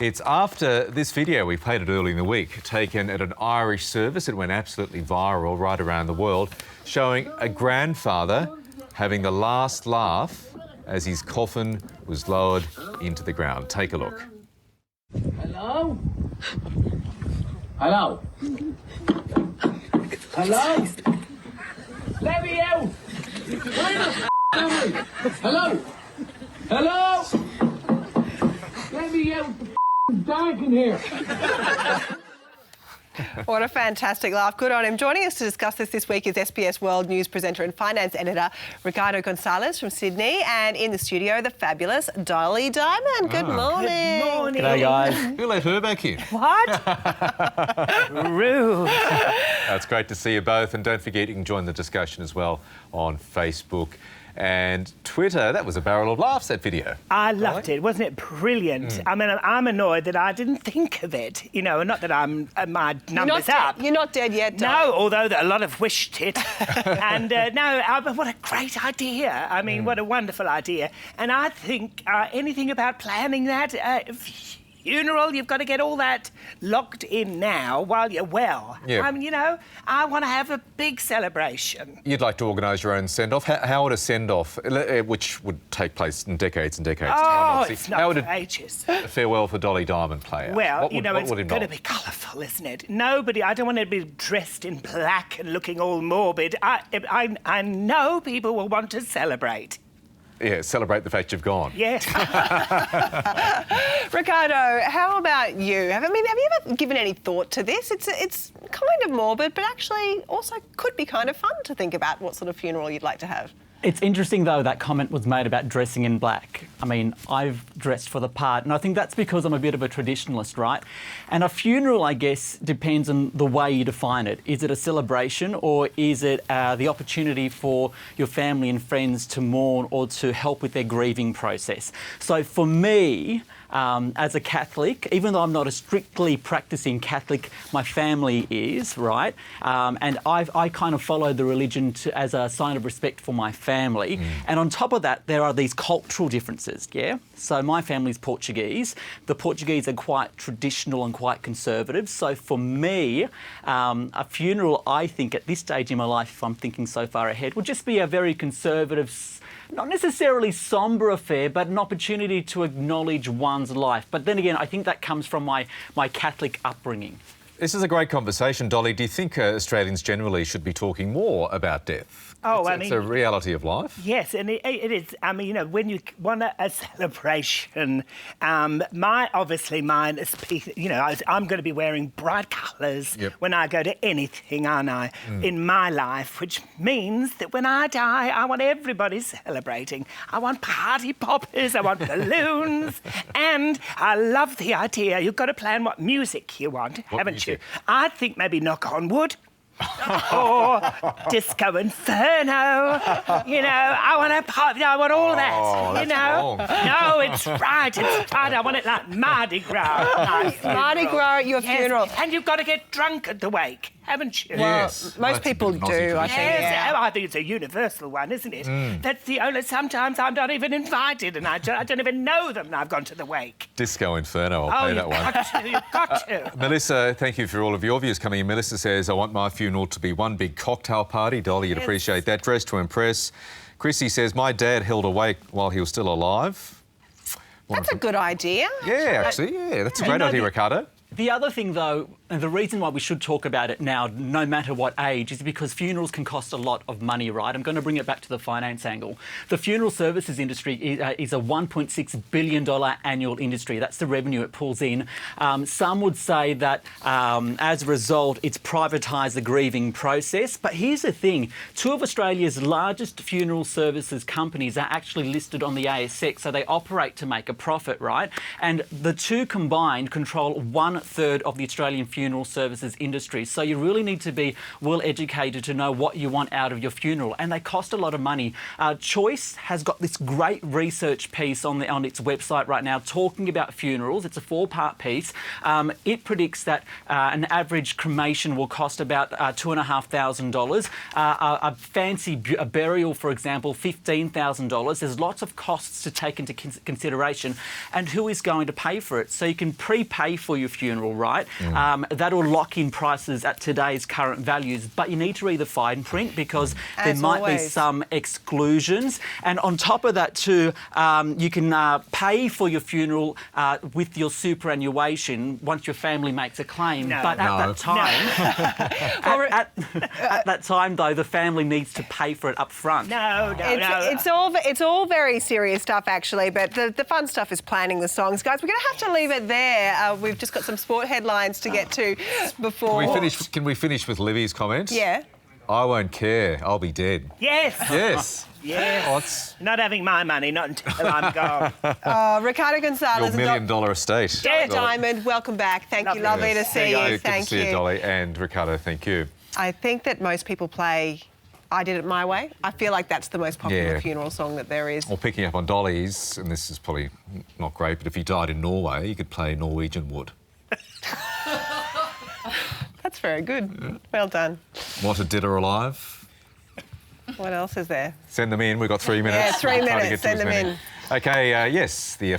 It's after this video, we played it early in the week, taken at an Irish service. It went absolutely viral right around the world, showing a grandfather having the last laugh as his coffin was lowered into the ground. Take a look. Hello? Hello? Hello? Let me out! Where the f*** am I? Hello? Hello? Let me out! The dark in here. What a fantastic laugh. Good on him. Joining us to discuss this week is SBS World News presenter and finance editor Ricardo Gonzalez from Sydney, and in the studio, the fabulous Dolly Diamond. Good morning. Good morning. G'day, guys. Who let her back in? What? Rude. It's great to see you both, and don't forget you can join the discussion as well on Facebook and Twitter. That was a barrel of laughs, that video. I loved it. Wasn't it brilliant? I mean, I'm annoyed that I didn't think of it, you know, not that I'm my numbers up. You're not dead yet, Dolly. No, although a lot have wished it. And what a great idea. I mean, what a wonderful idea. And I think anything about planning that funeral, you've got to get all that locked in now while you're well. Yeah. I mean, you know, I want to have a big celebration. You'd like to organise your own send-off. How would a send-off, which would take place in decades and decades' time, Oh, obviously, it's not for ages. a farewell for Dolly Diamond play out? Well, What you know, what it's would it going to involve? be colourful, isn't it? I don't want to be dressed in black and looking all morbid. I know people will want to celebrate. Yeah, celebrate the fact you've gone. Yes. Ricardo, how about you? Have you ever given any thought to this? It's kind of morbid, but actually also could be kind of fun to think about what sort of funeral you'd like to have. It's interesting, though, that comment was made about dressing in black. I mean, I've dressed for the part, and I think that's because I'm a bit of a traditionalist, right? And a funeral, I guess, depends on the way you define it. Is it a celebration, or is it the opportunity for your family and friends to mourn or to help with their grieving process? So for me, as a Catholic, even though I'm not a strictly practicing Catholic, my family is, right? And I kind of follow the religion as a sign of respect for my family. And on top of that, there are these cultural differences, yeah? So my family's Portuguese. The Portuguese are quite traditional and quite conservative. So for me, a funeral, I think, at this stage in my life, if I'm thinking so far ahead, would just be a very conservative, not necessarily sombre affair, but an opportunity to acknowledge one's life. But then again, I think that comes from my Catholic upbringing. This is a great conversation, Dolly. Do you think Australians generally should be talking more about death? Oh, it's a reality of life. Yes, and it is. I mean, you know, when you want a celebration, obviously mine is, you know, I'm going to be wearing bright colours when I go to anything, aren't I, in my life, which means that when I die, I want everybody celebrating. I want party poppers, I want balloons, and I love the idea. You've got to plan what music you want, haven't you? I think maybe Knock on Wood. Or Disco Inferno, you know, I want a pop, I want all that, you know. No, it's right, I want it like Mardi Gras. Mardi Gras at your funeral. And you've got to get drunk at the wake, haven't you? Well, Yes. most people do, I think. Yes, I think it's a universal one, isn't it? That's the only, sometimes I'm not even invited and I don't even know them and I've gone to the wake. Disco Inferno, I'll play that one. You've got to. Melissa, thank you for all of your views coming in. Melissa says, I want my funeral to be one big cocktail party. Dolly, you'd appreciate that. Dress to impress. Chrissy says, my dad held a wake while he was still alive. That's a good idea. Yeah, actually, that's a great idea, Ricardo. The other thing, though, and the reason why we should talk about it now, no matter what age, is because funerals can cost a lot of money, right? I'm going to bring it back to the finance angle. The funeral services industry is a $1.6 billion annual industry. That's the revenue it pulls in. Some would say that as a result, it's privatised the grieving process. But here's the thing. Two of Australia's largest funeral services companies are actually listed on the ASX, so they operate to make a profit, right? And the two combined control 1/3 of the Australian funeral funeral services industry. So you really need to be well educated to know what you want out of your funeral, and they cost a lot of money. Choice has got this great research piece on its website right now talking about funerals. It's a 4-part piece. It predicts that an average cremation will cost about $2,500. A fancy burial, for example, $15,000. There's lots of costs to take into consideration, and who is going to pay for it? So you can prepay for your funeral, right? That'll lock in prices at today's current values, but you need to read the fine print because there might be some exclusions. And on top of that too, you can pay for your funeral with your superannuation once your family makes a claim. But at that time, at that time though, the family needs to pay for it up front. It's all very serious stuff actually, but the fun stuff is planning the songs. Guys, we're going to have to leave it there. We've just got some sport headlines to get to before. Can we finish with Livy's comment? Yeah. I won't care. I'll be dead. Yes. Yes. Yes. Not having my money, not until I'm gone. Ricardo Gonzalez. Your $1 million estate. Dolly Diamond, welcome back. Thank you. Lovely to see you. Good to see you, Dolly. And Ricardo, thank you. I think that most people play I Did It My Way. I feel like that's the most popular funeral song that there is. Well, picking up on Dolly's, and this is probably not great, but if he died in Norway, you could play Norwegian Wood. That's very good. Yeah. Well done. Wanted dead or alive? What else is there? Send them in. We've got 3 minutes. Yeah, 3 minutes. Send them in. Okay, yes, the